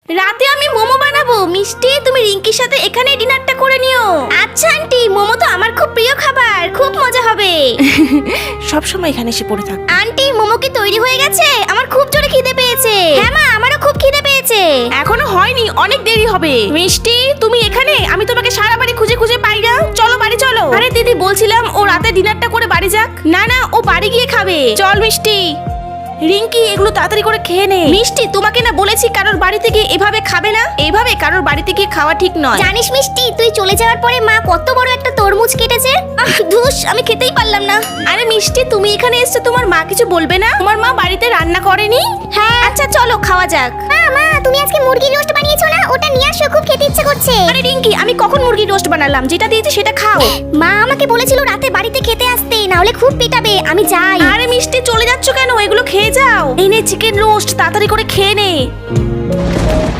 রাতে আমি মোমো বানাবো। মিষ্টি, তুমি রিঙ্কির সাথে এখানে ডিনারটা করে নিও। আচ্ছা আন্টি, মোমো তো আমার খুব প্রিয় খাবার, খুব মজা হবে। সব সময় এখানে এসে পড়ে থাক। আন্টি, মোমো কি তৈরি হয়ে গেছে? আমার খুব জোরে খিদে পেয়েছে। হ্যাঁ মা, আমারও খুব খিদে পেয়েছে। এখনো হয়নি, অনেক দেরি হবে। মিষ্টি, তুমি এখানে? আমি তোমাকে সারা বাড়ি খুঁজে খুঁজে পাই না। চলো বাড়ি চলো। আরে দিদি, বলছিলাম ও রাতে ডিনারটা করে বাড়ি যাক। না না, ও বাড়ি গিয়ে খাবে। চল মিষ্টি। রিঙ্কি, এগুলো তাড়াতাড়ি করে খেয়ে নে। মিষ্টি, তোমাকে না বলেছি কারোর বাড়িতে গিয়ে এভাবে খাবে না। এইভাবে কারোর বাড়িতে গিয়ে খাওয়া ঠিক নয়। জানিস মিষ্টি, তুই চলে যাওয়ার পরে মা কত বড় একটা তরমুজ কেটেছে। ধুস, আমি খেতেই পারলাম না। আরে মিষ্টি, তুমি এখানে এসছো, তোমার মা কিছু বলবে না? তোমার মা বাড়িতে রান্না করেনি? হ্যাঁ। আচ্ছা চলো খাওয়া যাক। মা, তুমি আজকে মুরগির রোস্ট বানিয়েছো না? ওটা নিয়ে আসো, খুব খেতে ইচ্ছে করছে। আরে রিঙ্কি, আমি কখন মুরগির রোস্ট বানালাম? যেটা দিয়েছি সেটা খাও। মা আমাকে বলেছিল রাতে বাড়িতে খেতে আসতে, না হলে খুব পিটাবে। আমি যাই। আরে মিষ্টি, চলে যাচ্ছ কেন? এগুলো খেয়ে যাও। এই নে চিকেন রোস্ট, তাড়াতাড়ি করে খেয়ে নে।